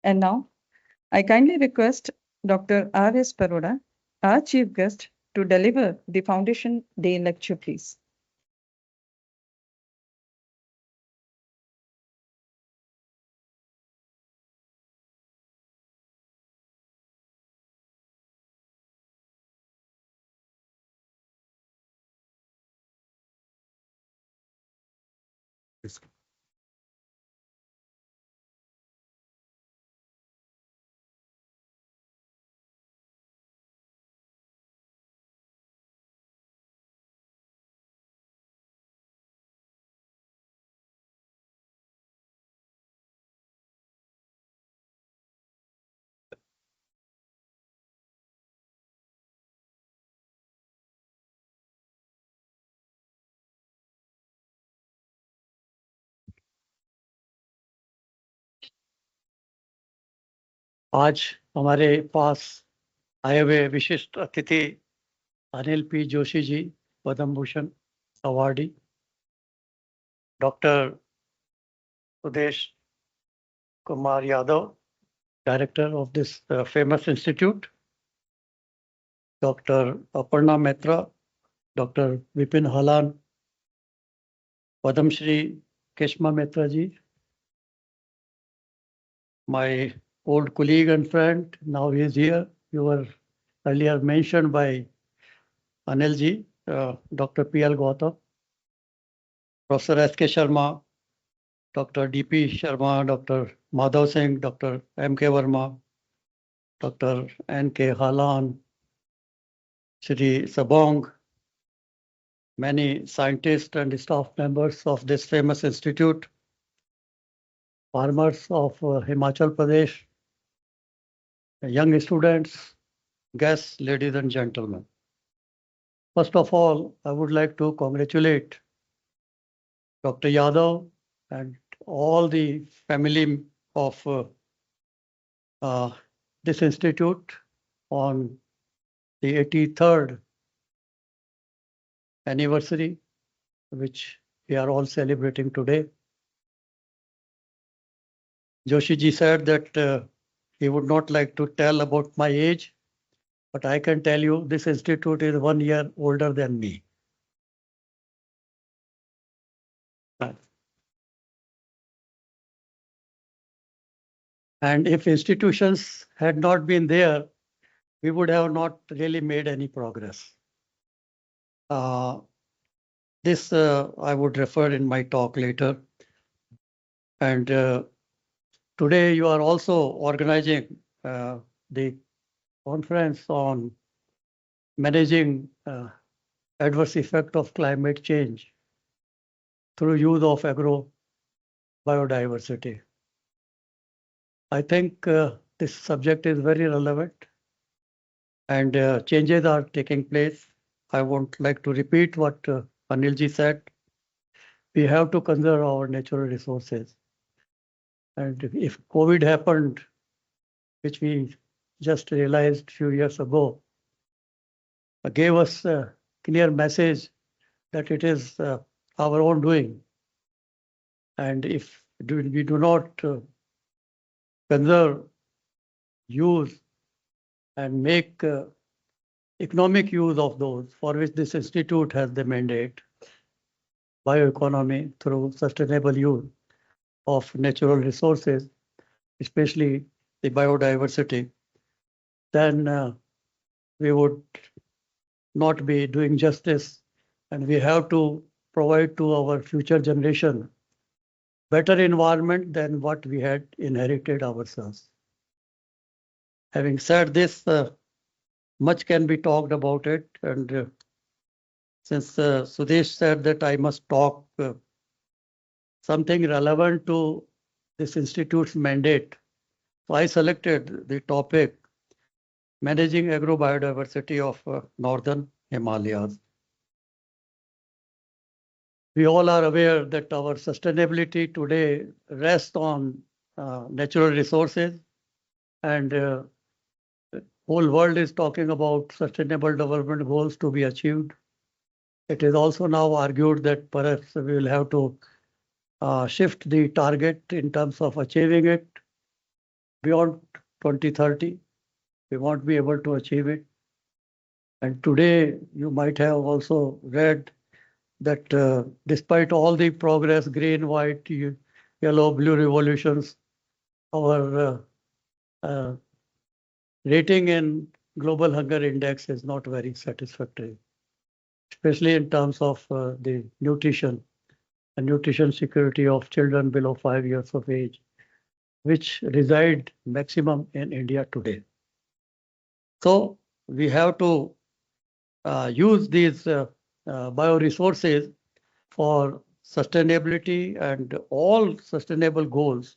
And now, I kindly request Dr. R.S. Paroda, our chief guest, to deliver the Foundation Day lecture, please. आज हमारे पास आए हुए विशिष्ट अतिथि Anil P Joshi ji, Padma Bhushan awardee, doctor Sudesh Kumar Yadav, director of this famous institute, doctor Aparna Maitra, doctor Vipin Halan, Padma Shri Keshma Maitra ji, my old colleague and friend, now he is here. You were earlier mentioned by Anil ji, Dr. P.L. Gautam, Professor S.K. Sharma, Dr. D.P. Sharma, Dr. Madhav Singh, Dr. M.K. Verma, Dr. N.K. Halan, Shri Sabong, many scientists and staff members of this famous institute, farmers of Himachal Pradesh, young students, guests, ladies and gentlemen. First of all, I would like to congratulate Dr. Yadav and all the family of this institute on the 83rd anniversary, which we are all celebrating today. Joshi ji said that he would not like to tell about my age, but I can tell you this institute is 1 year older than me. And if institutions had not been there, we would have not really made any progress. This I would refer in my talk later. And today you are also organizing the conference on managing adverse effect of climate change through use of agro biodiversity. I think this subject is very relevant and changes are taking place. I won't like to repeat what Anil ji said. We have to conserve our natural resources. And if COVID happened, which we just realized a few years ago, gave us a clear message that it is our own doing. And if we do not conserve, use, and make economic use of those for which this institute has the mandate, bioeconomy through sustainable use of natural resources, especially the biodiversity, then we would not be doing justice, and we have to provide to our future generation better environment than what we had inherited ourselves. Having said this, much can be talked about it, and since Sudesh said that I must talk something relevant to this institute's mandate, so I selected the topic managing agrobiodiversity of northern Himalayas. We all are aware that our sustainability today rests on natural resources, and whole world is talking about sustainable development goals to be achieved. It is also now argued that perhaps we will have to shift the target in terms of achieving it. beyond 2030. We won't be able to achieve it. And today, you might have also read that despite all the progress, green, white, yellow, blue revolutions, our uh, rating in global hunger index is not very satisfactory, especially in terms of the nutrition and nutrition security of children below 5 years of age, which reside maximum in India today. So we have to use these bioresources for sustainability, and all sustainable goals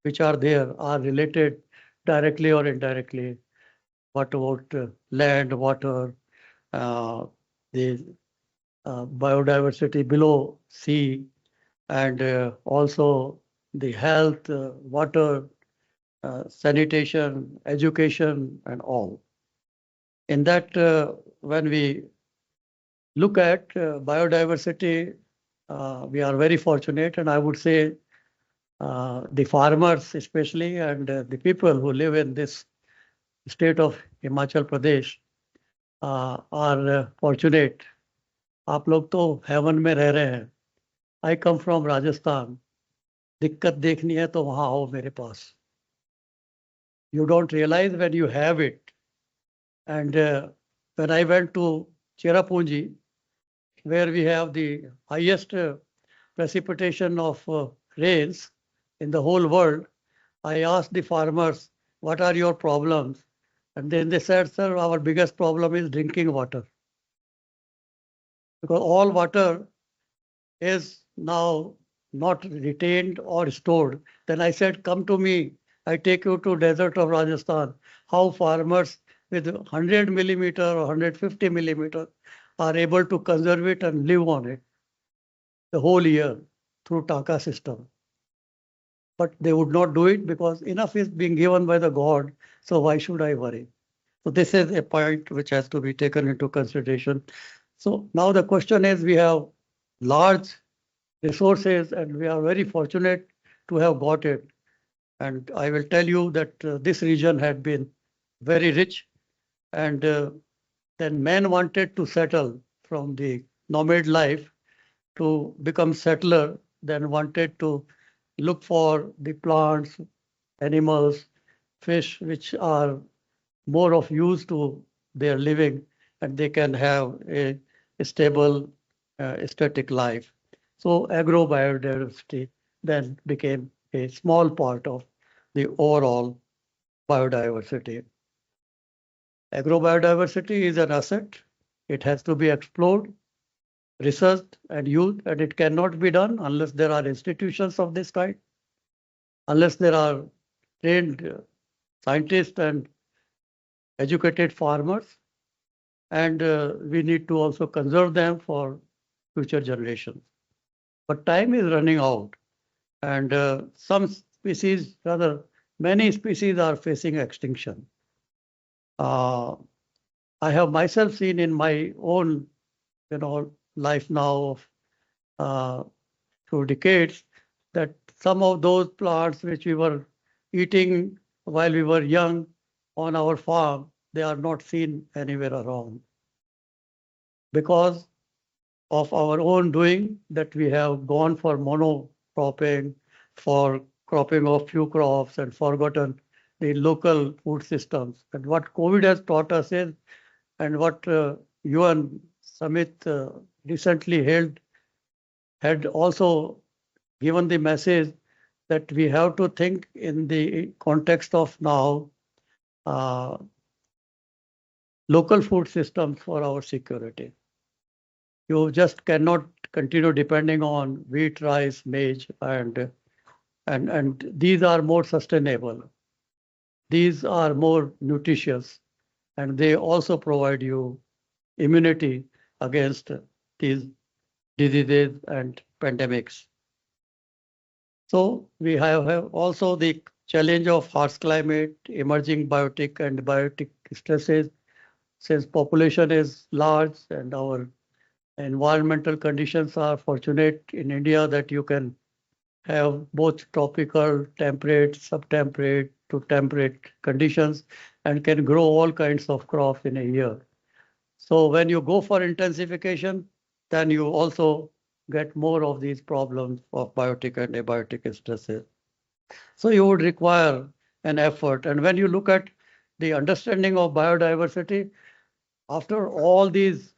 which are there are related directly or indirectly. What about land, water, the biodiversity below sea, and also the health, water, sanitation, education, and all. In that, when we look at biodiversity, we are very fortunate, and I would say the farmers especially, and the people who live in this state of Himachal Pradesh are fortunate. आप लोग तो haven में रह रहे हैं. I come from Rajasthan. दिक्कत देखनी है तो वहां आओ मेरे पास. You don't realize when you have it. And when I went to Cherrapunji, where we have the highest precipitation of rains in the whole world, I asked the farmers, what are your problems? And then they said, sir, our biggest problem is drinking water. Because all water is now not retained or stored. Then I said, come to me. I take you to desert of Rajasthan. How farmers with 100 millimeter or 150 millimeter are able to conserve it and live on it the whole year through Taka system. But they would not do it because enough is being given by the God. So why should I worry? So this is a point which has to be taken into consideration. So now the question is, we have large resources and we are very fortunate to have got it. And I will tell you that this region had been very rich, and then men wanted to settle from the nomad life to become settler, then wanted to look for the plants, animals, fish, which are more of use to their living, and they can have a stable, static life. So agrobiodiversity then became a small part of the overall biodiversity. Agrobiodiversity is an asset. It has to be explored, researched, and used, and it cannot be done unless there are institutions of this kind, unless there are trained scientists and educated farmers, and we need to also conserve them for future generations. But time is running out, and some species, rather many species, are facing extinction. I have myself seen in my own, life now of through decades, that some of those plants which we were eating while we were young on our farm, they are not seen anywhere around because of our own doing, that we have gone for monocropping, for cropping of few crops, and forgotten the local food systems. And what COVID has taught us is, and what you and Samit recently held, had also given the message that we have to think in the context of now local food systems for our security. You just cannot continue depending on wheat, rice, maize, and these are more sustainable. These are more nutritious, and they also provide you immunity against these diseases and pandemics. So we have also the challenge of harsh climate, emerging biotic and biotic stresses, since population is large and our environmental conditions are fortunate in India that you can have both tropical, temperate, subtemperate, to temperate conditions and can grow all kinds of crops in a year. So when you go for intensification, then you also get more of these problems of biotic and abiotic stresses. So you would require an effort. And when you look at the understanding of biodiversity, after all these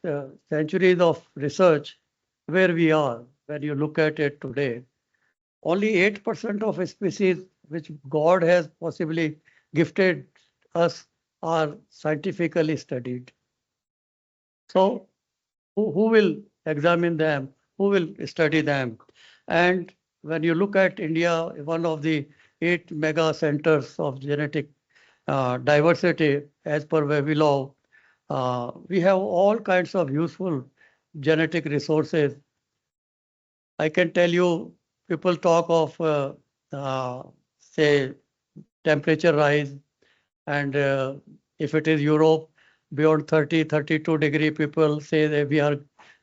centuries of research, where we are, when you look at it today, only 8% of species which God has possibly gifted us are scientifically studied. So who will examine them? Who will study them? And when you look at India, one of the 8 mega centers of genetic diversity, as per Vavilov, we have all kinds of useful genetic resources. I can tell you, people talk of, say, temperature rise, and if it is Europe, beyond 30, 32-degree, people say that we are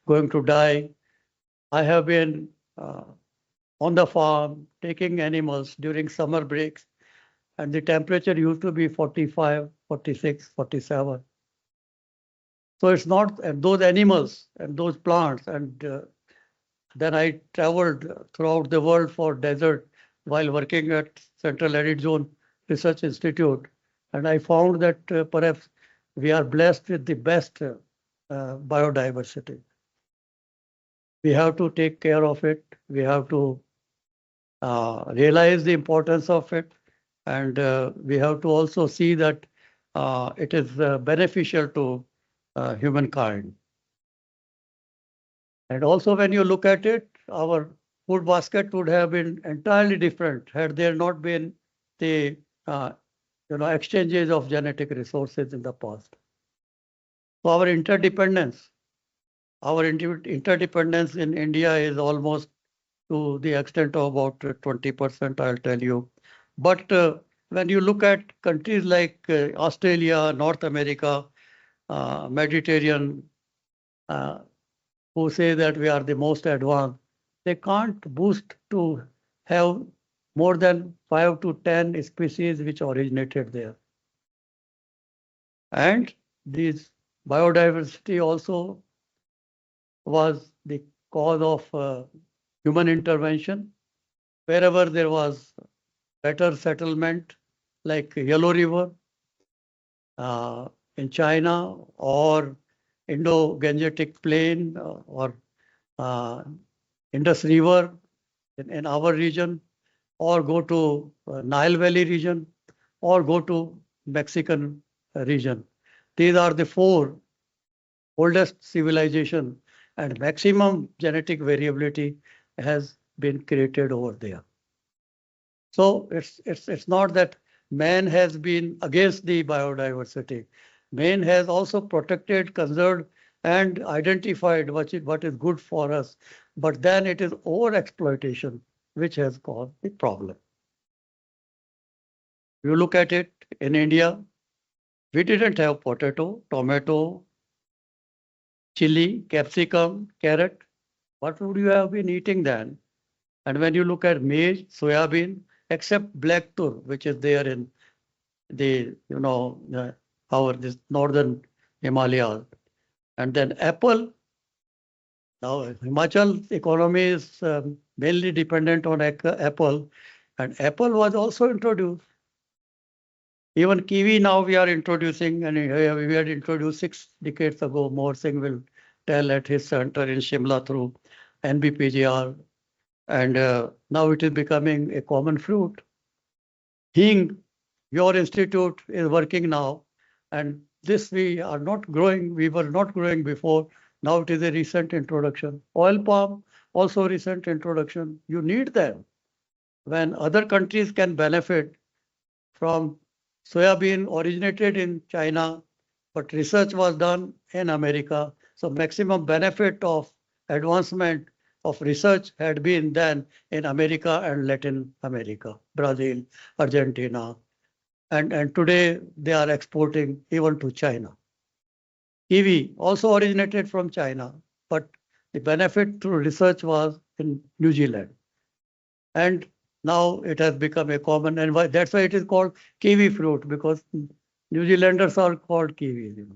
going to die. I have been on the farm taking animals during summer breaks, and the temperature used to be 45, 46, 47. So it's not, and those animals and those plants, and then I traveled throughout the world for desert while working at Central Arid Zone Research Institute, and I found that perhaps we are blessed with the best biodiversity. We have to take care of it. We have to realize the importance of it, and we have to also see that it is beneficial to humankind. And also, when you look at it, our food basket would have been entirely different had there not been the exchanges of genetic resources in the past. So our interdependence in India is almost to the extent of about 20%, I'll tell you. But when you look at countries like Australia, North America, Mediterranean, who say that we are the most advanced, they can't boost to have more than 5 to 10 species which originated there. And this biodiversity also was the cause of human intervention. Wherever there was better settlement, like Yellow River in China, or Indo-Gangetic Plain, or Indus River in our region, or go to Nile Valley region, or go to Mexican region. These are the 4 oldest civilization, and maximum genetic variability has been created over there. So it's not that man has been against the biodiversity. Man has also protected, conserved, and identified what is good for us. But then it is over-exploitation which has caused the problem. You look at it in India, we didn't have potato, tomato, chili, capsicum, carrot. What would you have been eating then? And when you look at maize, soybean, except black tur, which is there in the, our this northern Himalayas. And then apple. Now, Himachal economy is mainly dependent on apple, and apple was also introduced. Even kiwi now we are introducing, and we had introduced 6 decades ago. More Singh will tell at his center in Shimla through NBPGR, and now it is becoming a common fruit. Hing, your institute is working now, and this we are not growing. We were not growing before. Now it is a recent introduction. Oil palm, also recent introduction. You need them. When other countries can benefit from soybean originated in China, but research was done in America. So maximum benefit of advancement of research had been done in America and Latin America, Brazil, Argentina. And today they are exporting even to China. Kiwi also originated from China, but the benefit through research was in New Zealand. And Now it has become a common, and that's why it is called kiwi fruit, because New Zealanders are called kiwis.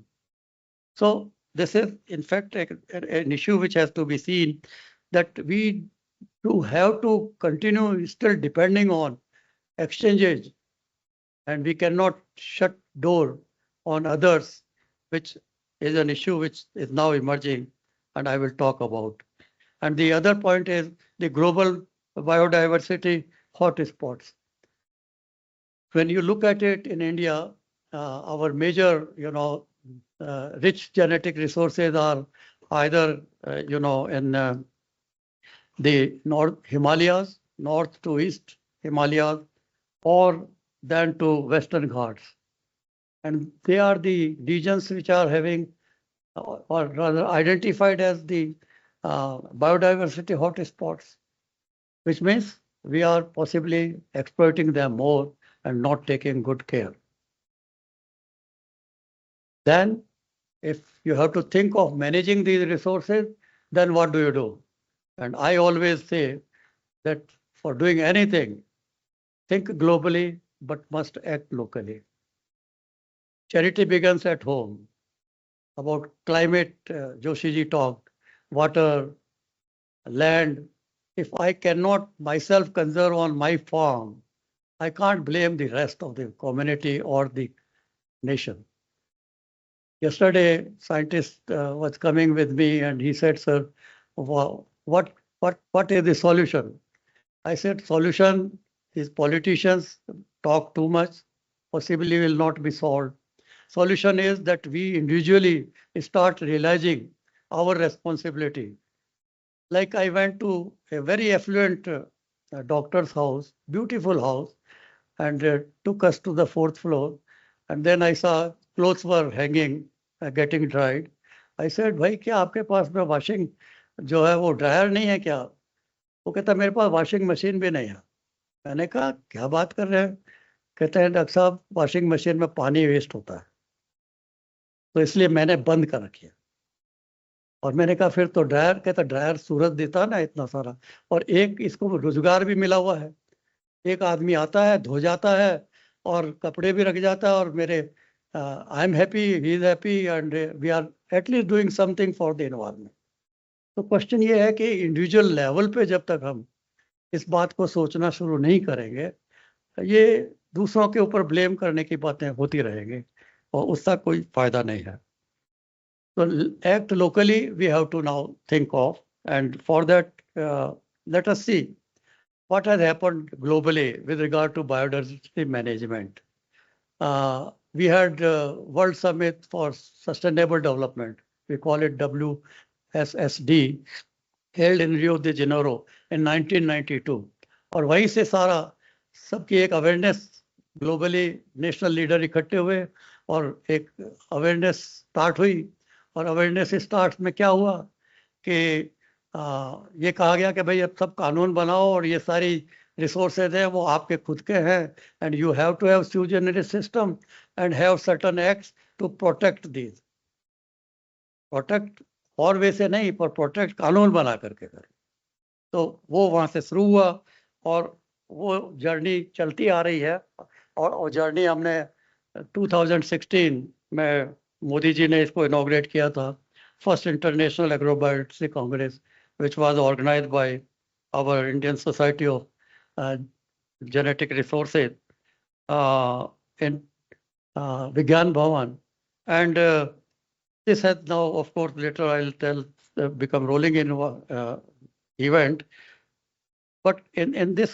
So this is, in fact, an issue which has to be seen, that we do have to continue still depending on exchanges, and we cannot shut door on others, which is an issue which is now emerging, and I will talk about. And the other point is the global biodiversity hotspots. When you look at it in India, our major, rich genetic resources are either, in the North Himalayas, north to east Himalayas, or then to Western Ghats. And they are the regions which are having, or rather identified as the biodiversity hotspots, which means we are possibly exploiting them more and not taking good care. Then, if you have to think of managing these resources, then what do you do? And I always say that for doing anything, think globally, but must act locally. Charity begins at home. About climate, Joshi ji talked, water, land. If I cannot myself conserve on my farm, I can't blame the rest of the community or the nation. Yesterday, scientist was coming with me and he said, "Sir, what is the solution?" I said, "Solution is politicians talk too much, possibly will not be solved. Solution is that we individually start realizing our responsibility." Like I went to a very affluent doctor's house, beautiful house, and took us to the fourth floor. And then I saw clothes were hanging, getting dried. I said, "भाई क्या आपके पास में washing जो है वो dryer नहीं है क्या?" वो कहता मेरे पास वॉशिंग मशीन भी नहीं है। मैंने कहा क्या बात कर रहे हैं? कहते हैं डॉक्टर साहब वॉशिंग मशीन में पानी वेस्ट होता है, तो इसलिए मैंने बंद कर रखी है। और मैंने कहा फिर तो ड्रायर, कहता ड्रायर सूरज देता ना इतना सारा, और एक इसको रोजगार भी मिला हुआ है। एक आदमी आता है, धो जाता है और कपड़े भी रख जाता है, और मेरे I am happy, he is happy, and we are at least doing something for the environment. तो क्वेश्चन ये है कि इंडिविजुअल लेवल पे जब तक हम इस बात को सोचना शुरू नहीं करेंगे, ये दूसरों के ऊपर ब्लेम करने की बातें होती रहेंगी और उसका कोई फायदा नहीं है। So act locally, we have to now think of, and for that, let us see what has happened globally with regard to biodiversity management. We had World Summit for Sustainable Development, we call it WSSD, held in Rio de Janeiro in 1992. और वहीं से सारा सबकी एक awareness globally national leader इकट्ठे हुए और एक अवेयरनेस स्टार्ट हुई। और अवेयरनेस स्टार्ट में क्या हुआ कि ये कहा गया कि भाई अब सब कानून बनाओ और ये सारी रिसोर्सेज हैं वो आपके खुद के हैं, and you have to have sui generis system and have certain acts to protect these. Protect और वैसे नहीं, पर प्रोटेक्ट कानून बना करके करें। तो वो वहाँ से शुरू हुआ और वो जर्नी चलती आ रही है। और वो जर्नी हमने 2016 में मोदी जी ने इसको इनॉग्रेट किया था, first international agrobiology Congress, which was organized by our Indian Society of Genetic Resources in Vigyan Bhavan. And this has now, of course, later I'll tell, become rolling in event. But in this,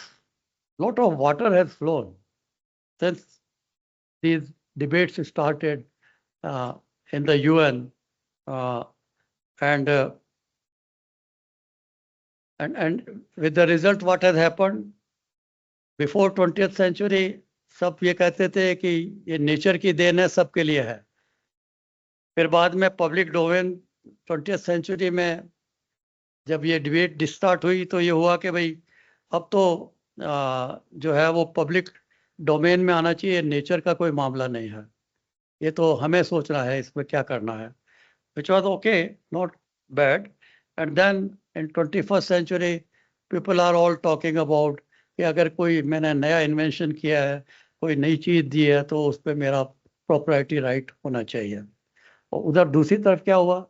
lot of water has flown since these debates started in the UN, and with the result, what has happened? Before 20th century, सब ये कहते थे कि ये nature की then है, सबके लिए है। फिर बाद में पब्लिक डोमेन 20th सेंचुरी में जब ये डिबेट स्टार्ट हुई तो ये हुआ कि भाई अब तो जो है वो पब्लिक डोमेन में आना चाहिए, नेचर का कोई मामला नहीं है, ये तो हमें सोचना है इसमें क्या करना है, which was okay, not bad. And then in 21st century, people are all talking about कि अगर कोई मैंने नया इन्वेंशन किया है, कोई नई चीज दी है, तो उस पर मेरा प्रॉपर्टी राइट होना चाहिए। और उधर दूसरी तरफ क्या हुआ,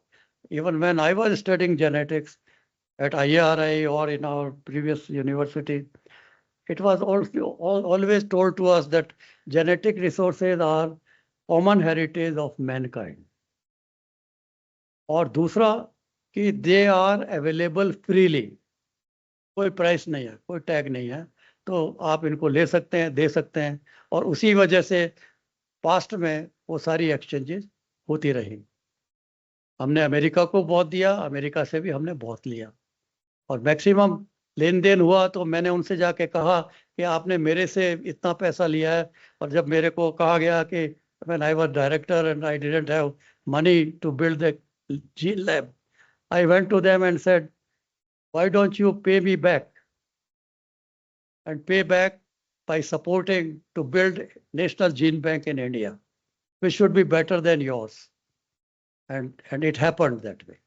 even when I was studying genetics at IRI or in our previous university, it was also always told to us that genetic resources are common heritage of mankind. और दूसरा कि दे आर अवेलेबल फ्रीली, कोई price नहीं है, कोई tag नहीं है, तो आप इनको ले सकते हैं, दे सकते हैं। और उसी वजह से पास्ट में वो सारी एक्सचेंजेस होती रही। हमने अमेरिका को बहुत दिया, अमेरिका से भी हमने बहुत लिया, और मैक्सिमम लेन देन हुआ। तो मैंने उनसे जाके कहा कि आपने मेरे से इतना पैसा लिया है, और जब मेरे को कहा गया कि when I was director and I didn't have money to build the gene lab, I went to them and said, why don't you pay me back and pay back by supporting to build National Gene Bank in India, which should be better than yours. And it happened that way.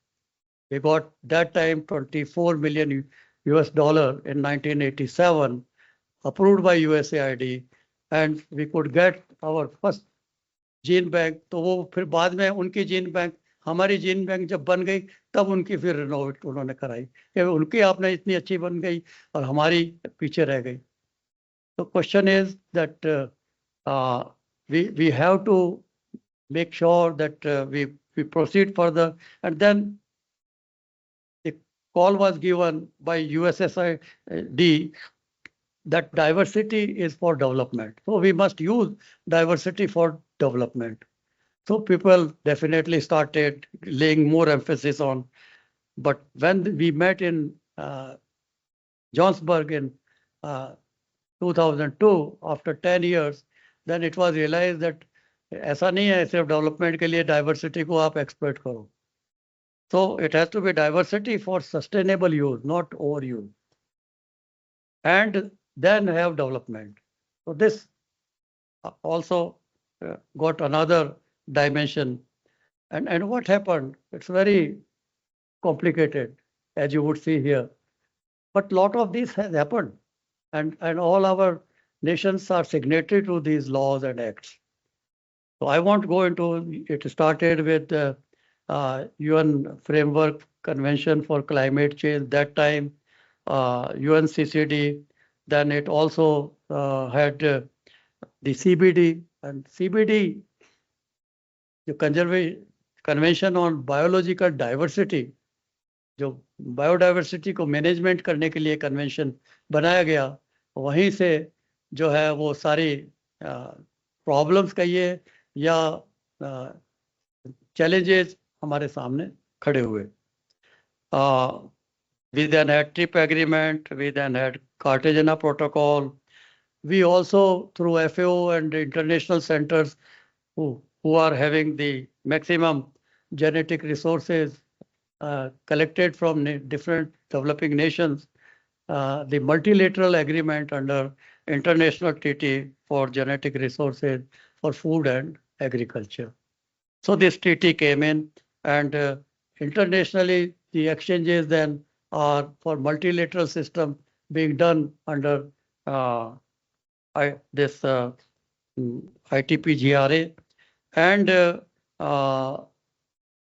We got that time 24 million US dollar in 1987 approved by USAID, and we could get our first gene bank. तो वो फिर बाद में उनकी gene bank, हमारी gene bank जब बन गई, तब उनकी फिर रिनोवेट उन्होंने कराई कि उनकी आपने इतनी अच्छी बन गई और हमारी पीछे रह गई। तो question is that we have to make sure that we proceed further, and then the call was given by USSID that diversity is for development. So we must use diversity for development. So people definitely started laying more emphasis on. But when we met in Johannesburg in 2002, after 10 years, then it was realized that ऐसा नहीं है सिर्फ development के लिए diversity को आप exploit करो. So it has to be diversity for sustainable use, not overuse. And then have development. So this also got another dimension. And what happened? It's very complicated, as you would see here. But a lot of this has happened. And all our nations are signatory to these laws and acts. So I won't go into it. Started with the UN Framework Convention for Climate Change that time, UNCCD. Then it also had the CBD, and CBD, the Convention on Biological Diversity, जो biodiversity को management करने के लिए convention बनाया गया, वहीं से जो है वो सारी प्रॉब्लम्स कहिए या चैलेंजेस हमारे सामने खड़े हुए. We then had TRIP agreement, we then had Cartagena Protocol. We also, through FAO and international centers who are having the maximum genetic resources collected from different developing nations, the multilateral agreement under International Treaty for Genetic Resources for Food and Agriculture. So this treaty came in, and internationally the exchanges then are for multilateral system being done under this ITP-GRA, and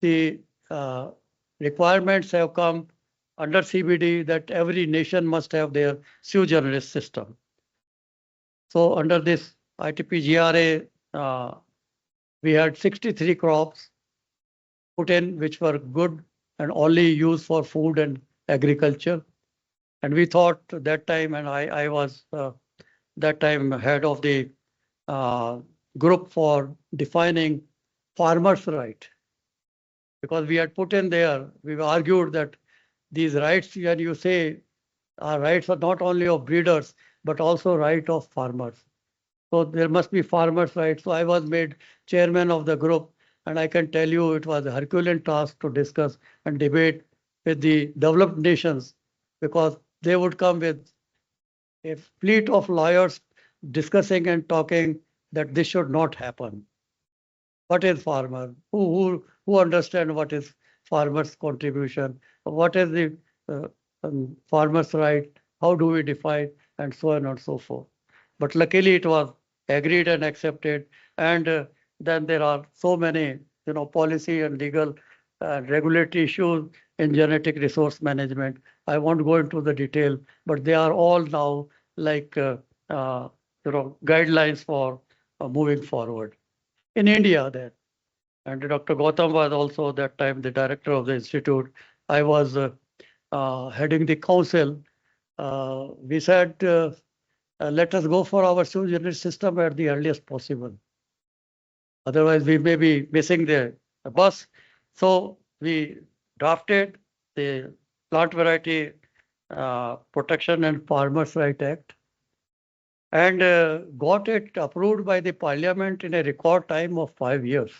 the requirements have come under CBD that every nation must have their sui generis system. So under this ITP-GRA, we had 63 crops put in which were good and only used for food and agriculture. And we thought that time, and I was that time head of the group for defining farmers' right, because we had put in there, we argued that these rights, when you say rights are not only of breeders, but also right of farmers. So there must be farmers' rights. So I was made chairman of the group, and I can tell you it was a Herculean task to discuss and debate with the developed nations, because they would come with a fleet of lawyers discussing and talking that this should not happen. What is farmer? Who understand what is farmer's contribution? What is the farmer's right? How do we define? and so on and so forth. But luckily it was agreed and accepted. And then there are so many, policy and legal regulatory issues in genetic resource management. I won't go into the detail, but they are all now like, guidelines for moving forward. In India then, and Dr. Gautam was also that time the director of the institute. I was heading the council. We said, let us go for our two-unit system at the earliest possible. Otherwise, we may be missing the bus. So we drafted the Plant Variety Protection and Farmers' Right Act and got it approved by the parliament in a record time of 5 years.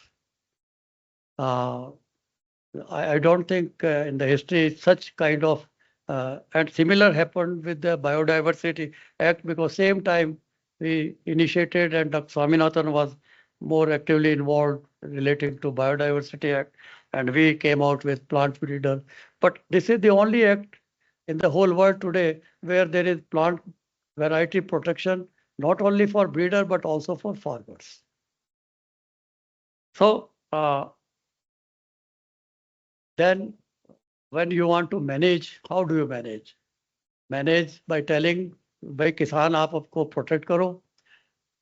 I don't think in the history such kind of and similar happened with the Biodiversity Act, because same time we initiated and Dr. Swaminathan was more actively involved relating to Biodiversity Act, and we came out with plant breeder. But this is the only act in the whole world today where there is plant variety protection, not only for breeder but also for farmers. So then when you want to manage, how do you manage? Manage by telling, भाई किसान आप आपको protect करो.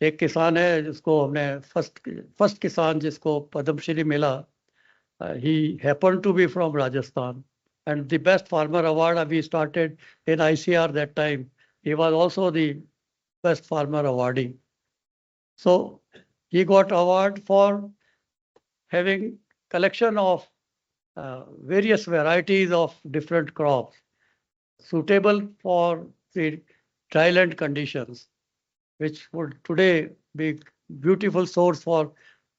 एक किसान है जिसको हमने फर्स्ट किसान जिसको पद्मश्री मिला, he happened to be from Rajasthan, and the best farmer award we started in ICR that time. He was also the best farmer awardee. So he got award for having collection of various varieties of different crops suitable for the dryland conditions, which would today be beautiful source for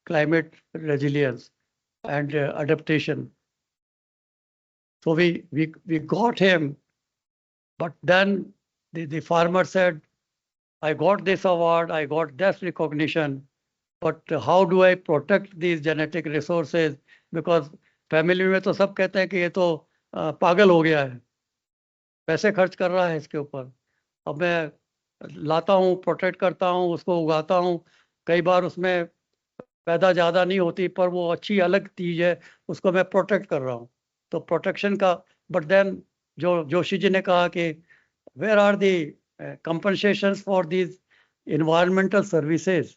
climate resilience and adaptation. So we got him, but then the farmer said, I got this award, I got this recognition, but how do I protect these genetic resources? Because family में तो सब कहते हैं कि ये तो पागल हो गया है, पैसे खर्च कर रहा है इसके ऊपर. अब मैं लाता हूँ, प्रोटेक्ट करता हूँ, उसको उगाता हूँ, कई बार उसमें पैदा ज़्यादा नहीं होती पर वो अच्छी अलग चीज़ है, उसको मैं प्रोटेक्ट कर रहा हूँ. तो प्रोटेक्शन का, बट देन जो जोशी जी ने कहा कि where are the compensations for these environmental services?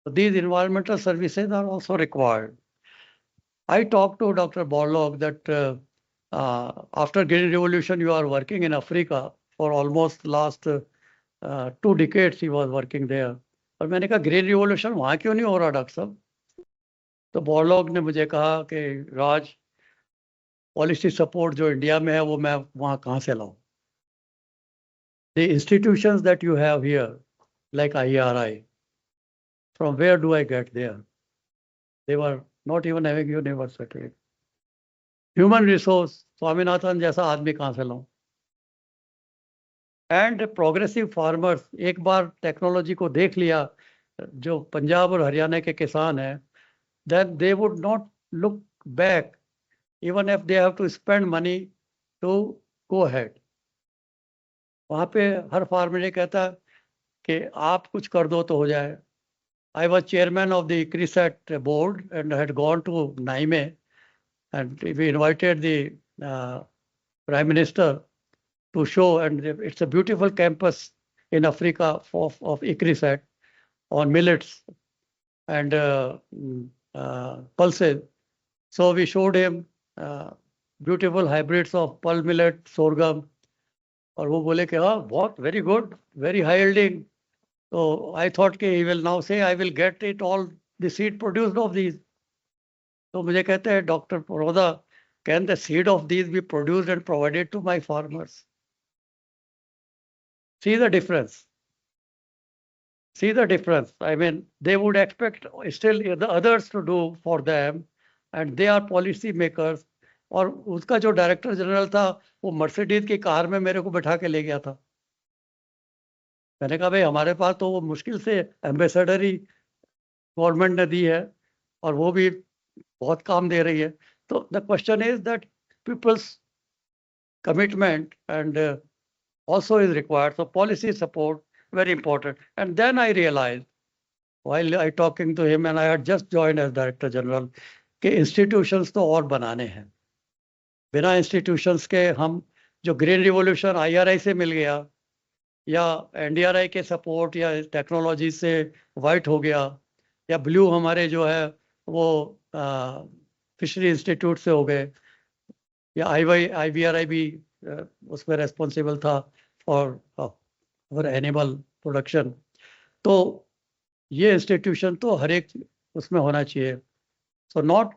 These environmental services are also required. I talked to Dr. Borlaug that after Green Revolution, you are working in Africa for almost last 2 decades. He was working there. और मैंने कहा green revolution वहाँ क्यों नहीं हो रहा doctor साहब? तो बॉर्लॉग ने मुझे कहा कि राज, पॉलिसी सपोर्ट जो इंडिया में है वो मैं वहाँ कहाँ से लाऊं? The institutions that you have here, like IRI, from where do I get there? They were not even having university. Human resource, Swaminathan जैसा आदमी कहाँ से लाऊं? And progressive farmers, एक बार टेक्नोलॉजी को देख लिया, जो पंजाब और हरियाणा के किसान हैं, then they would not look back even if they have to spend money to go ahead. वहाँ पे हर फार्मर ने कहता कि आप कुछ कर दो तो हो जाए. I was chairman of the CSIR board and had gone to Naime, and we invited the Prime Minister to show, and it's a beautiful campus in Africa of ICRISAT on millets and pulses. So we showed him beautiful hybrids of pulse millet, sorghum, और वो बोले कि हाँ बहुत very good, very high yielding. So I thought कि he will now say I will get it all the seed produced of these. तो मुझे कहते हैं Dr. Paroda, can the seed of these be produced and provided to my farmers? See the difference. See the difference. I mean, they would expect still the others to do for them, and they are policy makers. और उसका जो director general था वो Mercedes की car में मेरे को बैठा के ले गया था. मैंने कहा भाई हमारे पास तो वो मुश्किल से एम्बेसडर ही गवर्नमेंट ने दी है और वो भी बहुत काम दे रही है. तो the question is that people's commitment and also is required. So policy support, very important. And then I realized, while I talking to him, and I had just joined as Director General, कि institutions तो और बनाने हैं. बिना institutions के हम जो green revolution IRI से मिल गया या NDRI के सपोर्ट या टेक्नोलॉजी से वाइट हो गया या ब्लू हमारे जो है वो फिशरी इंस्टीट्यूट से हो गए या IBRI भी उसमें रेस्पॉन्सिबल था फॉर एनिमल प्रोडक्शन. तो ये इंस्टीट्यूशन तो हर एक उसमें होना चाहिए. So not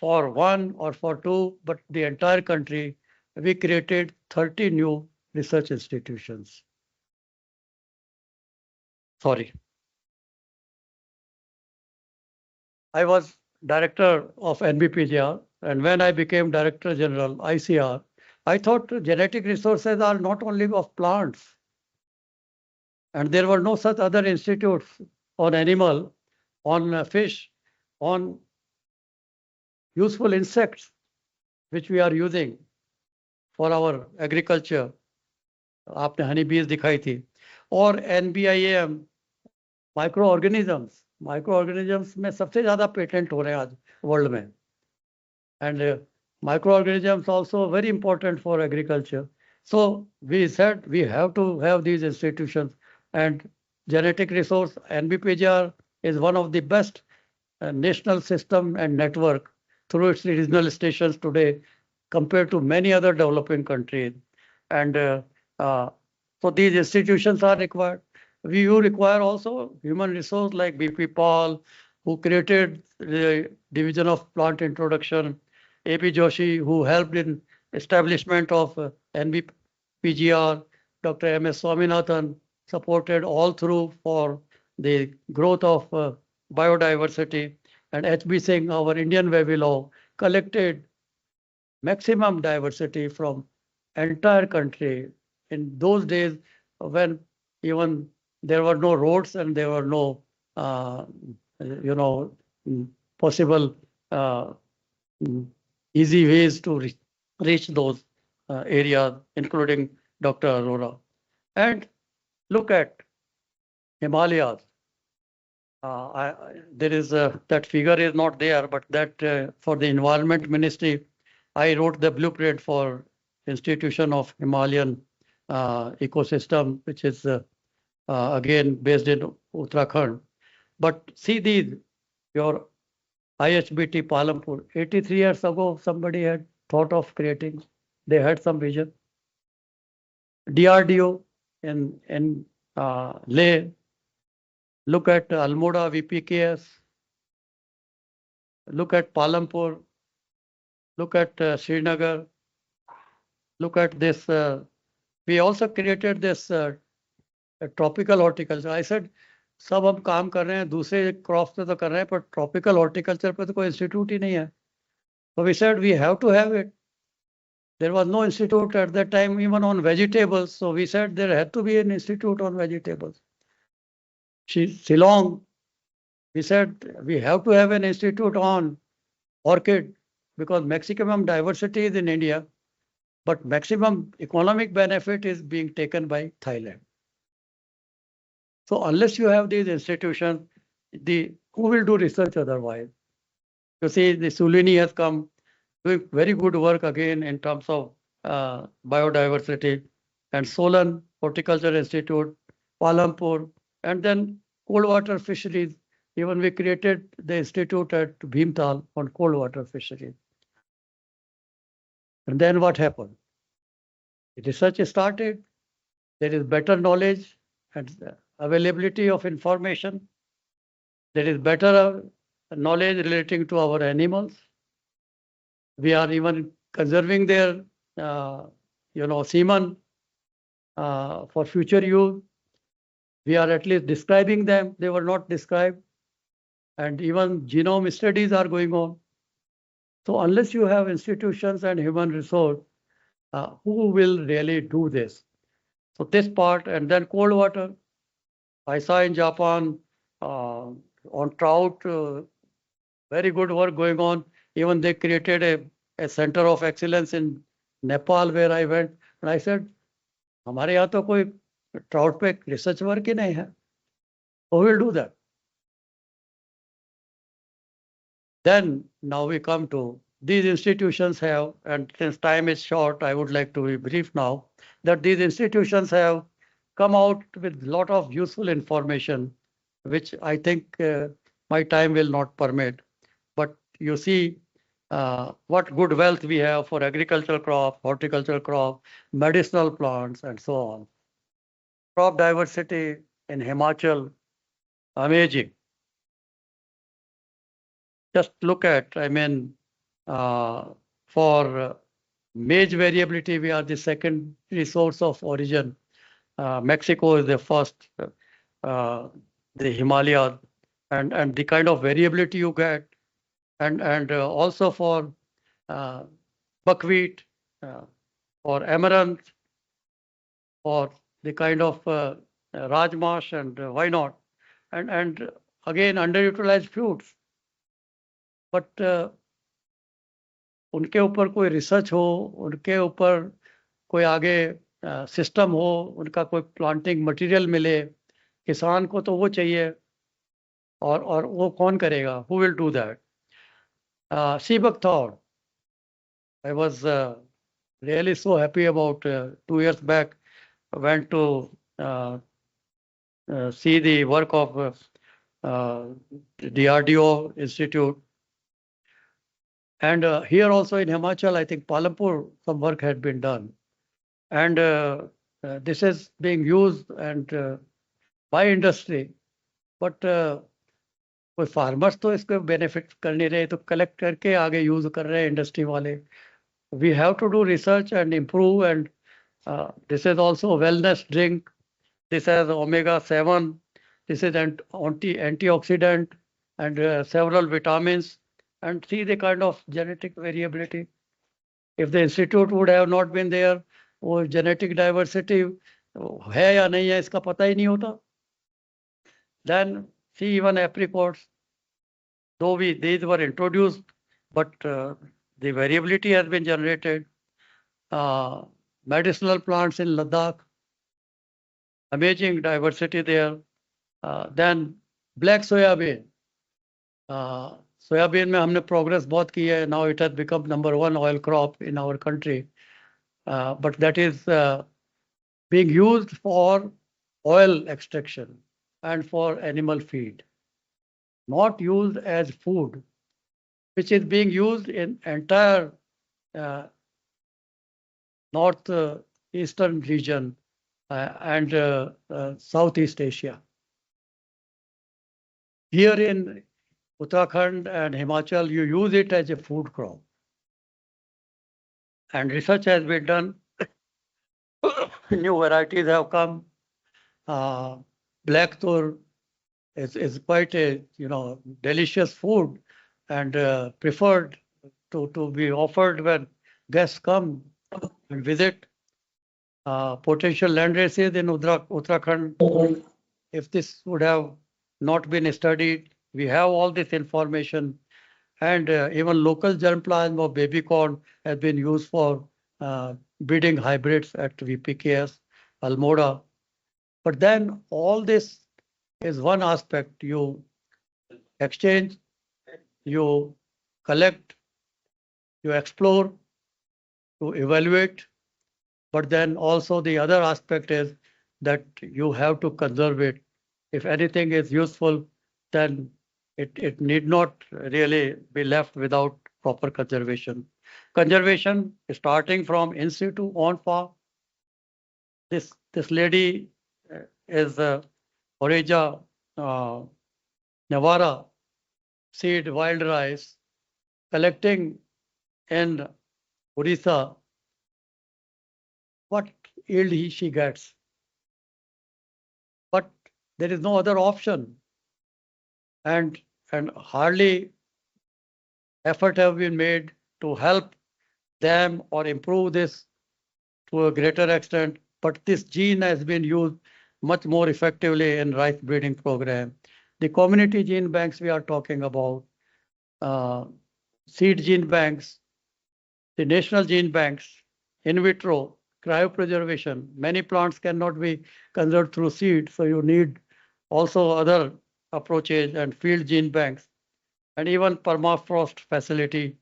for one or for two, but the entire country, we created 30 new research institutions. Sorry. I was director of NBPGR, and when I became Director General, ICR, I thought genetic resources are not only of plants, and there were no such other institutes on animal, on fish, on useful insects, which we are using for our agriculture. आपने हनी बीज दिखाई थी. और NBIAM micro organisms में सबसे ज्यादा patent हो रहे हैं आज वर्ल्ड में. And micro organisms also very important for agriculture. So we said we have to have these institutions. And genetic resource NBPGR is one of the best national system and network through its regional stations today compared to many other developing countries. And so these institutions are required. You require also human resource like BP Paul, who created the division of plant introduction, AP Joshi, who helped in establishment of NBPGR, Dr. MS Swaminathan supported all through for the growth of biodiversity, and HB Singh, our Indian Webilaw, collected maximum diversity from entire country in those days when even there were no roads and there were no possible easy ways to reach those areas, including Dr. Arora. And look at Himalayas. There is that figure is not there, but that for the Environment Ministry, I wrote the blueprint for institution of Himalayan ecosystem, which is again based in Uttarakhand. But see these, your IHBT Palampur, 83 years ago, somebody had thought of creating, they had some vision. DRDO in Leh, look at Almora VPKS, look at Palampur, look at Srinagar, look at this. We also created this tropical horticulture. I said, सब हम काम कर रहे हैं, दूसरे crops पे तो कर रहे हैं, पर ट्रॉपिकल हॉर्टिकल्चर पे तो कोई इंस्टीट्यूट ही नहीं है. So we said we have to have it. There was no institute at that time even on vegetables. So we said there had to be an institute on vegetables. Shillong, we said we have to have an institute on orchid because maximum diversity is in India, but maximum economic benefit is being taken by Thailand. So unless you have these institutions, who will do research otherwise? You see, the Sulini has come doing very good work again in terms of biodiversity, and Solan Horticulture Institute, Palampur, and then cold water fisheries. Even we created the institute at Bhimtal on cold water fisheries. And then what happened? The research started. There is better knowledge and availability of information. There is better knowledge relating to our animals. We are even conserving their, semen for future use. We are at least describing them. They were not described. And even genome studies are going on. So unless you have institutions and human resource, who will really do this? So this part, and then cold water. I saw in Japan on trout, very good work going on. Even they created a center of excellence in Nepal where I went. And I said, हमारे यहाँ तो कोई trout पे research work ही नहीं है. Who will do that? Then now we come to these institutions have, and since time is short, I would like to be brief now, that these institutions have come out with a lot of useful information, which I think my time will not permit. But you see what good wealth we have for agricultural crop, horticultural crop, medicinal plants, and so on. Crop diversity in Himachal, amazing. Just look at, I mean, for maize variability, we are the second resource of origin. Mexico is the first, the Himalaya, and the kind of variability you get, and also for buckwheat, for amaranth, for the kind of rajmash, and why not? And again, underutilized fruits. But उनके ऊपर कोई research हो, उनके ऊपर कोई आगे system हो, उनका कोई प्लांटिंग मटेरियल मिले, किसान को तो वो चाहिए, और वो कौन करेगा? Who will do that? सीबक थॉर, I was really so happy about 2 years back. I went to see the work of DRDO Institute. And here also in Himachal, I think Palampur, some work had been done. And this is being used and by industry. But कोई farmers तो इसको benefit कर नहीं रहे, तो collect करके आगे use कर रहे हैं इंडस्ट्री वाले. We have to do research and improve, and this is also a wellness drink. This has omega-7. This is antioxidant and several vitamins. And see the kind of genetic variability. If the institute would have not been there, वो genetic diversity है या नहीं है इसका पता ही नहीं होता. Then see even apricots, though these were introduced, but the variability has been generated. Medicinal plants in Ladakh, amazing diversity there. Then black soybean. Soybean में हमने progress बहुत की है. Now it has become #1 oil crop in our country. But that is being used for oil extraction and for animal feed, not used as food, which is being used in entire north eastern region and Southeast Asia. Here in Uttarakhand and Himachal, you use it as a food crop. And research has been done. New varieties have come. Black tur is quite a delicious food and preferred to be offered when guests come and visit. Potential land races in Uttarakhand. If this would have not been studied, we have all this information, and even local germplasm of baby corn has been used for breeding hybrids at VPKS, Almoda. But then all this is one aspect. You exchange, you collect, you explore, you evaluate. But then also the other aspect is that you have to conserve it. If anything is useful, then it need not really be left without proper conservation. Conservation starting from in situ on farm. This lady is Oreja Navara seed wild rice collecting in Orissa. What yield she gets? But there is no other option, and hardly effort have been made to help them or improve this to a greater extent. But this gene has been used much more effectively in rice breeding program. The community gene banks we are talking about, seed gene banks, the national gene banks, in vitro, cryopreservation. Many plants cannot be conserved through seed, so you need also other approaches and field gene banks and even permafrost facility.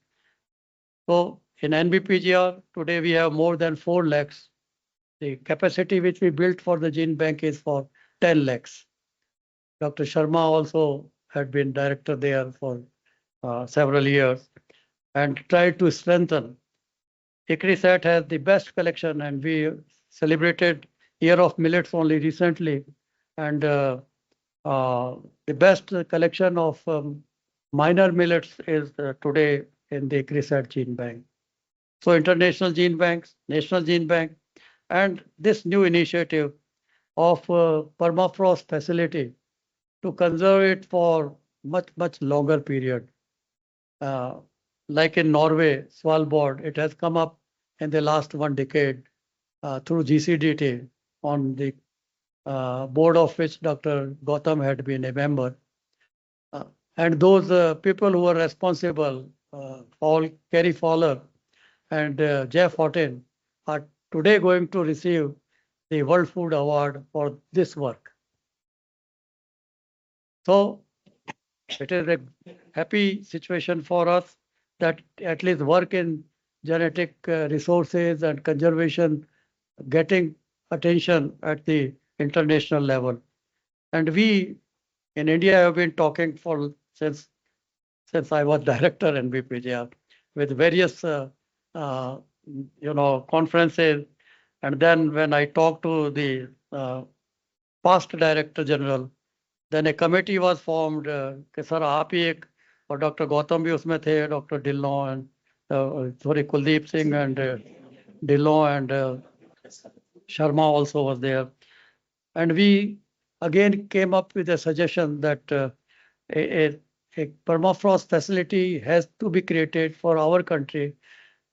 So in NBPGR, today we have more than 4 lakhs. The capacity which we built for the gene bank is for 10 lakhs. Dr. Sharma also had been director there for several years and tried to strengthen. ICRISAT has the best collection, and we celebrated Year of Millets only recently. And the best collection of minor millets is today in the ICRISAT Gene Bank. So international gene banks, national gene bank, and this new initiative of permafrost facility to conserve it for much longer period. Like in Norway, Svalbard, it has come up in the last 1 decade through GCDT, on the board of which Dr. Gautam had been a member. And those people who are responsible, Kerry Fowler and Jeff Horton, are today going to receive the World Food Award for this work. So it is a happy situation for us that at least work in genetic resources and conservation getting attention at the international level. And we in India have been talking for since I was director in BPGR with various conferences. And then when I talked to the past director general, then a committee was formed कि sir आप ही एक, और doctor Gautam भी उसमें थे, doctor Dhillon and sorry, Kuldeep Singh and Dhillon and Sharma also was there. And we again came up with a suggestion that a permafrost facility has to be created for our country.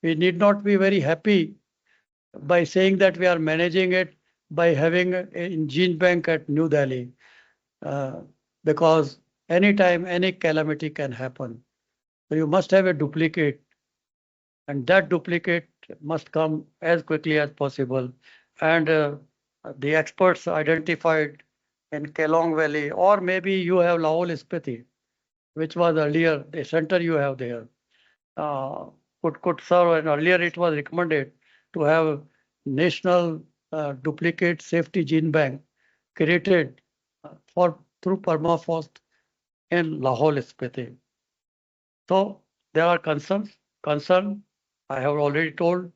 We need not be very happy by saying that we are managing it by having a gene bank at New Delhi. Because anytime any calamity can happen. So you must have a duplicate, and that duplicate must come as quickly as possible. And the experts identified in Kelong Valley, or maybe you have Lahore Spiti, which was earlier the center you have there, could serve. And earlier it was recommended to have national duplicate safety gene bank created through permafrost in Lahore Spiti. So there are concerns. I have already told.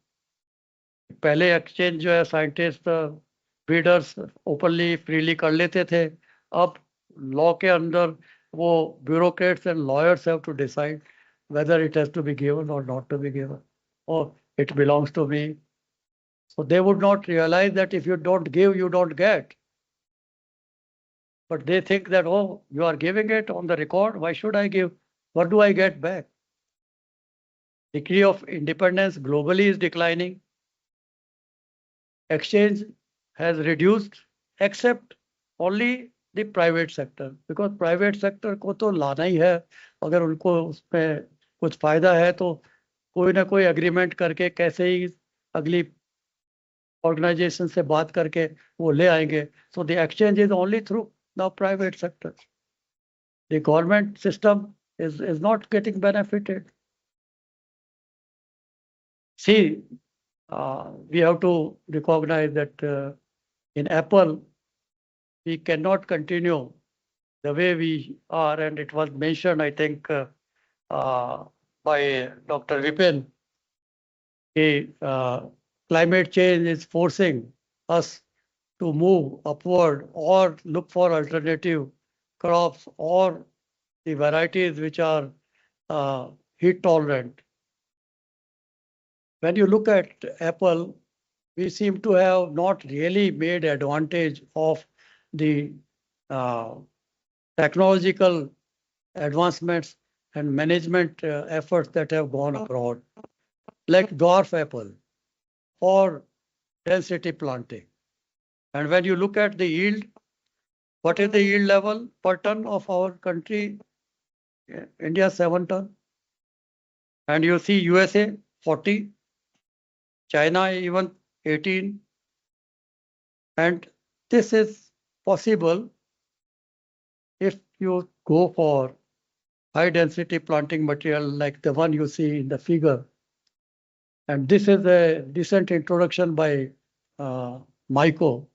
पहले exchange जो है scientist breeders openly freely कर लेते थे. अब law के अंदर वो bureaucrats and lawyers have to decide whether it has to be given or not to be given, or it belongs to me. So they would not realize that if you don't give, you don't get. But they think that, oh, you are giving it on the record, why should I give? What do I get back? Degree of independence globally is declining. Exchange has reduced, except only the private sector, because private sector को तो लाना ही है. अगर उनको उसमें कुछ फायदा है तो कोई ना कोई एग्रीमेंट करके कैसे ही अगली ऑर्गेनाइजेशन से बात करके वो ले आएंगे. So the exchange is only through the private sector. The government system is not getting benefited. See, we have to recognize that in Apple, we cannot continue the way we are, and it was mentioned, I think, by Dr. Vipin. Climate change is forcing us to move upward or look for alternative crops or the varieties which are heat tolerant. When you look at Apple, we seem to have not really made advantage of the technological advancements and management efforts that have gone abroad, like dwarf apple or density planting. And when you look at the yield, what is the yield level per ton of our country? India 7 ton. And you see USA 40, China even 18, and this is possible if you go for high density planting material like the one you see in the figure. And this is a recent introduction by Maiko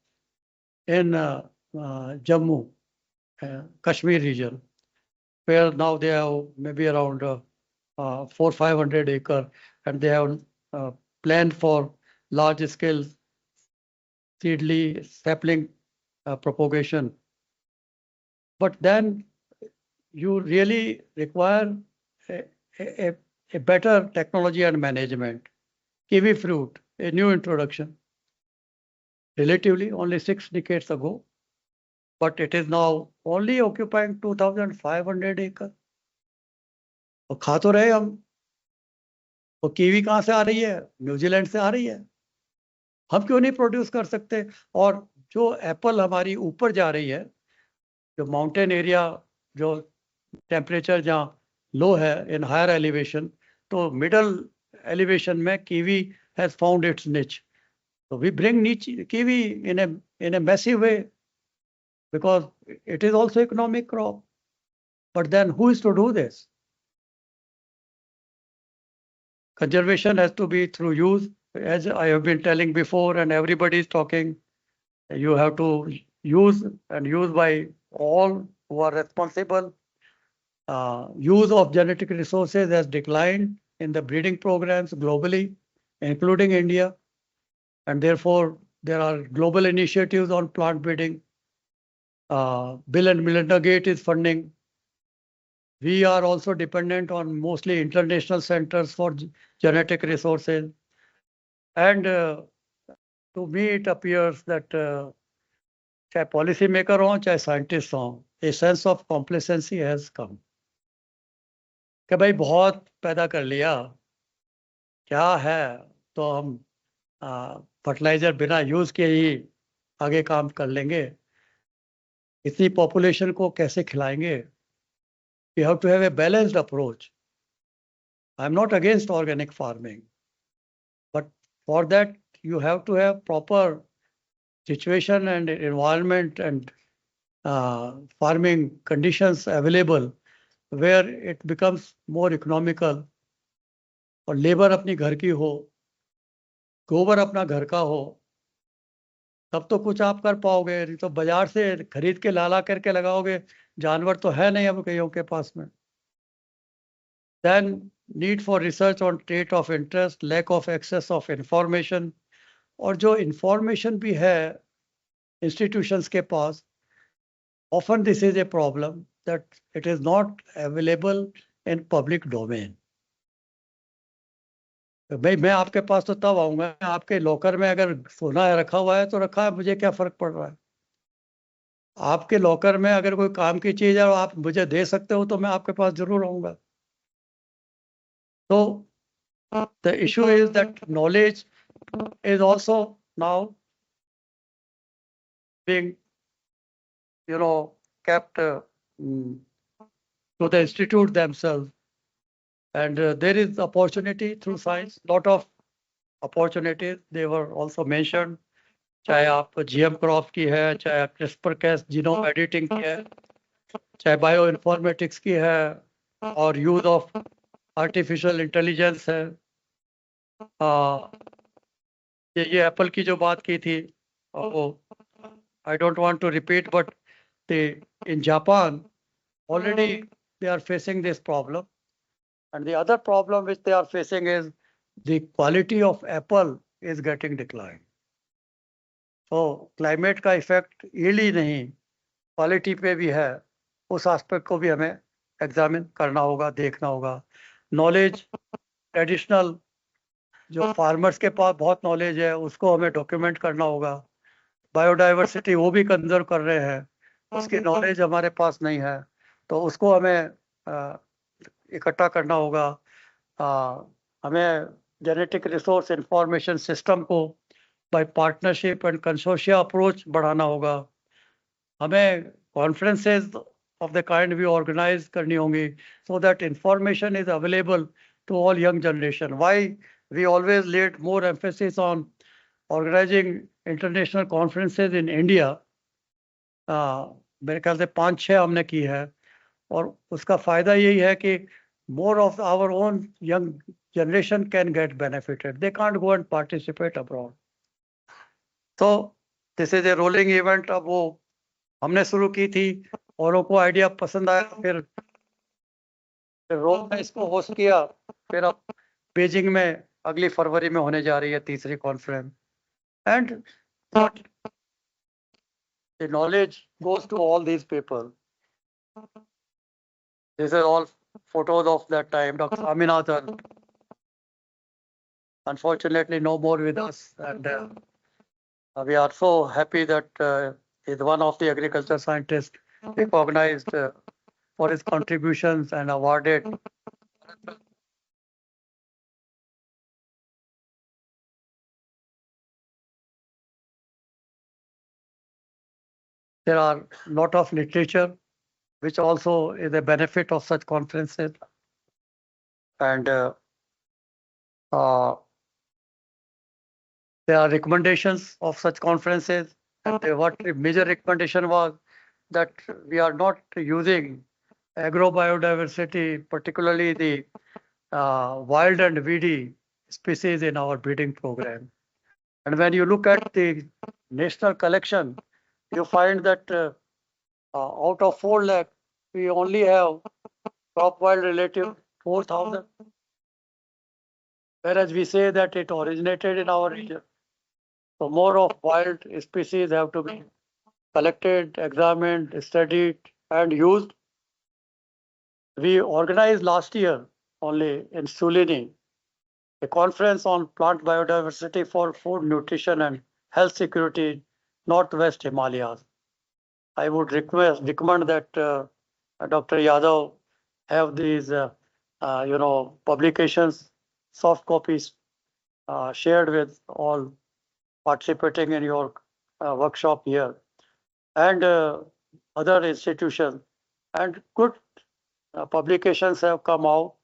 in Jammu, Kashmir region, where now they have maybe around 400-500 acre, and they have planned for large scale seedly sapling propagation. But then you really require a, a, a better technology and management. Kiwi fruit, a new introduction, relatively only 6 decades ago, but it is now only occupying 2,500 acres. और खा तो रहे हम, तो kiwi कहाँ से आ रही है? न्यूजीलैंड से आ रही है। हम क्यों नहीं प्रोड्यूस कर सकते? और जो एप्पल हमारी ऊपर जा रही है, जो माउंटेन एरिया, जो टेम्परेचर जहाँ लो है इन हायर एलिवेशन, तो मिडल एलिवेशन में कीवी हैज फाउंड इट्स निच. So we bring kiwi in a massive way because it is also economic crop. But then who is to do this? Conservation has to be through use, as I have been telling before, and everybody is talking. You have to use and use by all who are responsible. Use of genetic resources has declined in the breeding programs globally, including India. And therefore, there are global initiatives on plant breeding. Bill and Melinda Gates is funding. We are also dependent on mostly international centers for genetic resources. And to me, it appears that चाहे policy maker हो, चाहे scientist हो, a sense of complacency has come. कि भाई बहुत पैदा कर लिया, क्या है, तो हम फर्टिलाइजर बिना यूज किए ही आगे काम कर लेंगे. इतनी पॉपुलेशन को कैसे खिलाएंगे? We have to have a balanced approach. I'm not against organic farming, but for that you have to have proper situation and environment and farming conditions available where it becomes more economical. और labour अपनी घर की हो, गोबर अपना घर का हो, तब तो कुछ आप कर पाओगे. नहीं तो बाजार से खरीद के लाला करके लगाओगे, जानवर तो है नहीं अब कईयों के पास में. Then need for research on trait of interest, lack of access of information, और जो information भी है institutions के पास, often this is a problem that it is not available in public domain. भाई मैं आपके पास तो तब आऊंगा, आपके लॉकर में अगर सोना रखा हुआ है तो रखा है, मुझे क्या फर्क पड़ रहा है? आपके लॉकर में अगर कोई काम की चीज है और आप मुझे दे सकते हो तो मैं आपके पास जरूर आऊंगा. So the issue is that knowledge is also now being, kept to the institute themselves. And there is opportunity through science, lot of opportunities. They were also mentioned. चाहे आप GM क्रॉप की है, चाहे CRISPR Cas जीनोम एडिटिंग की है, चाहे bio informatics की है, और यूज ऑफ आर्टिफिशियल इंटेलिजेंस है. ये एप्पल की जो बात की थी, वो I don't want to repeat, but in Japan already they are facing this problem. And the other problem which they are facing is the quality of apple is getting declined. So climate का effect yield ही नहीं, quality पे भी है. उस aspect को भी हमें examine करना होगा, देखना होगा. नॉलेज, ट्रेडिशनल जो फार्मर्स के पास बहुत नॉलेज है उसको हमें डॉक्यूमेंट करना होगा. बायोडाइवर्सिटी वो भी कंजर्व कर रहे हैं, उसकी नॉलेज हमारे पास नहीं है, तो उसको हमें इकट्ठा करना होगा. हमें जेनेटिक रिसोर्स इंफॉर्मेशन सिस्टम को बाय पार्टनरशिप एंड कंसोर्शिया अप्रोच बढ़ाना होगा. हमें conferences of the kind we organize करनी होंगी so that information is available to all young generation. Why we always laid more emphasis on organizing international conferences in India. मेरे ख्याल से 5-6 हमने की है, और उसका फायदा यही है कि more of our own young generation can get benefited. They can't go and participate abroad. So this is a rolling event. अब वो हमने शुरू की थी, औरों को आइडिया पसंद आया, फिर रोम में इसको होस्ट किया, फिर अब बीजिंग में अगली फरवरी में होने जा रही है तीसरी conference. And the knowledge goes to all these people. This is all photos of that time. Dr. Swaminathan, unfortunately no more with us, and we are so happy that is one of the agriculture scientists recognized for his contributions and awarded. There are a lot of literature which also is a benefit of such conferences. And there are recommendations of such conferences. And what the major recommendation was that we are not using agrobiodiversity, particularly the wild and weedy species in our breeding program. And when you look at the national collection, you find that out of 4 lakh, we only have crop wild relative 4,000. Whereas we say that it originated in our region. So more of wild species have to be collected, examined, studied, and used. We organized last year only in Sulini a conference on plant biodiversity for food, nutrition, and health security, Northwest Himalayas. I would recommend that Dr. Yadav have these, publications, soft copies shared with all participating in your workshop here, and other institutions. And good publications have come out.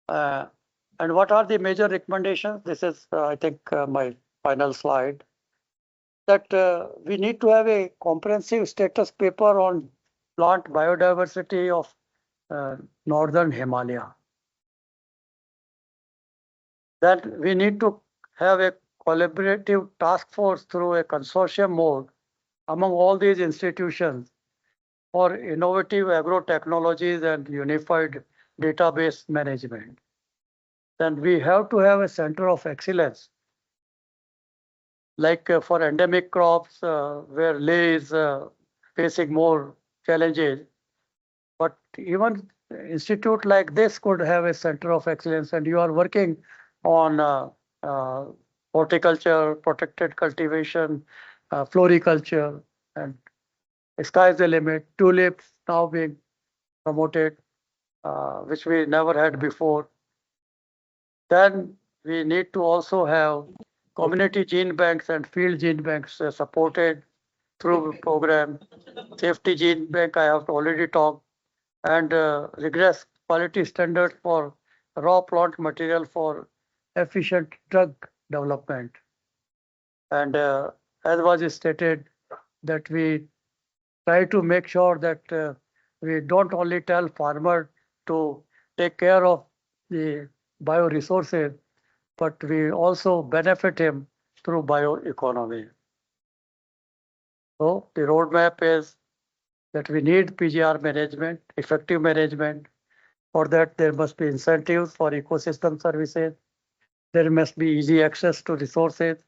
And what are the major recommendations? This is, I think, my final slide. That we need to have a comprehensive status paper on plant biodiversity of northern Himalaya. That we need to have a collaborative task force through a consortium mode among all these institutions for innovative agro technologies and unified database management. Then we have to have a center of excellence, like for endemic crops where lay is facing more challenges. But even institute like this could have a center of excellence, and you are working on horticulture, protected cultivation, floriculture, and sky's the limit. Tulips now being promoted, which we never had before. Then we need to also have community gene banks and field gene banks supported through program. Safety gene bank I have already talked, and rigorous quality standards for raw plant material for efficient drug development. And as was stated, that we try to make sure that we don't only tell farmer to take care of the bioresources, but we also benefit him through bioeconomy. So the roadmap is that we need PGR management, effective management. For that, there must be incentives for ecosystem services. There must be easy access to resources.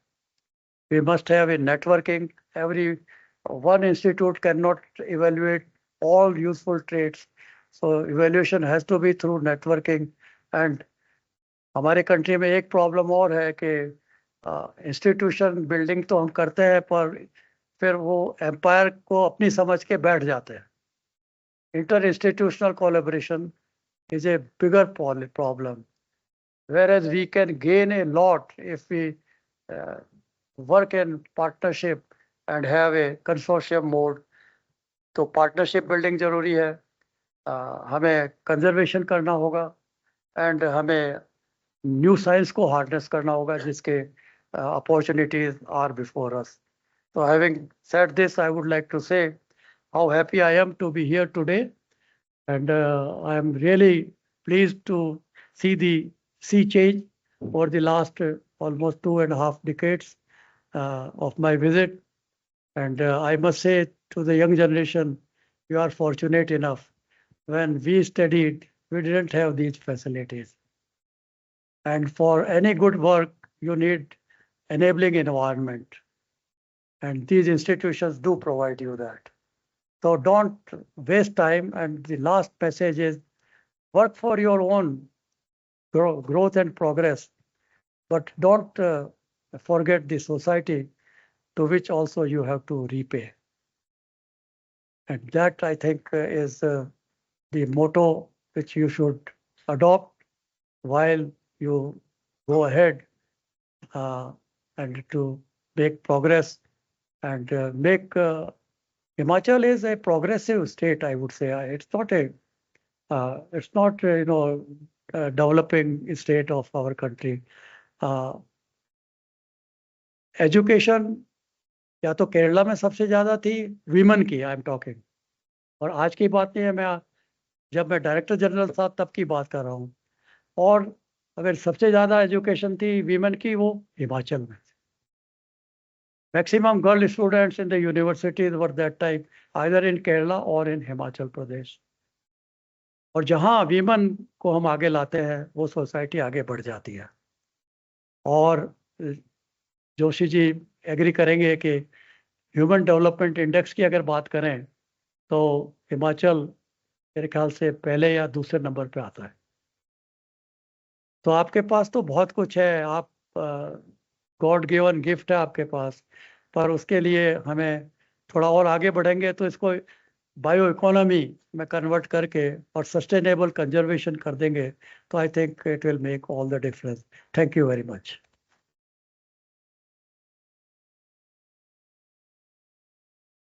We must have a networking. Every one institute cannot evaluate all useful traits. So evaluation has to be through networking. And हमारे country में एक problem और है कि institution building तो हम करते हैं, पर फिर वो एम्पायर को अपनी समझ के बैठ जाते हैं. Inter institutional collaboration is a bigger problem, whereas we can gain a lot if we work in partnership and have a consortium mode. तो पार्टनरशिप बिल्डिंग जरूरी है, हमें कंजर्वेशन करना होगा, एंड हमें न्यू साइंस को हार्नेस करना होगा, जिसके opportunities are before us. So having said this, I would like to say how happy I am to be here today. And I am really pleased to see the sea change over the last almost 2.5 decades of my visit. And I must say to the young generation, you are fortunate enough. When we studied, we didn't have these facilities. And for any good work, you need enabling environment. And these institutions do provide you that. So don't waste time. And the last message is work for your own growth and progress, but don't forget the society to which also you have to repay. And that, I think, is the motto which you should adopt while you go ahead and to make progress and make Himachal is a progressive state, I would say. It's not a developing state of our country. Education या तो केरला में सबसे ज्यादा थी women की, I am talking, और आज की बात नहीं है, मैं जब मैं डायरेक्टर जनरल था तब की बात कर रहा हूँ। और अगर सबसे ज्यादा एजुकेशन थी वीमेन की, वो हिमाचल में। Maximum girl students in the universities were that time either in Kerala और इन हिमाचल प्रदेश। और जहाँ वीमेन को हम आगे लाते हैं, वो सोसाइटी आगे बढ़ जाती है। और जोशी जी एग्री करेंगे कि ह्यूमन डेवलपमेंट इंडेक्स की अगर बात करें तो हिमाचल मेरे ख्याल से पहले या दूसरे नंबर पे आता है। तो आपके पास तो बहुत कुछ है, आप गॉड गिवन गिफ्ट है आपके पास, पर उसके लिए हमें थोड़ा और आगे बढ़ेंगे तो इसको बायो इकोनॉमी में कन्वर्ट करके और सस्टेनेबल कंजर्वेशन कर देंगे तो I think it will make all the difference. Thank you very much.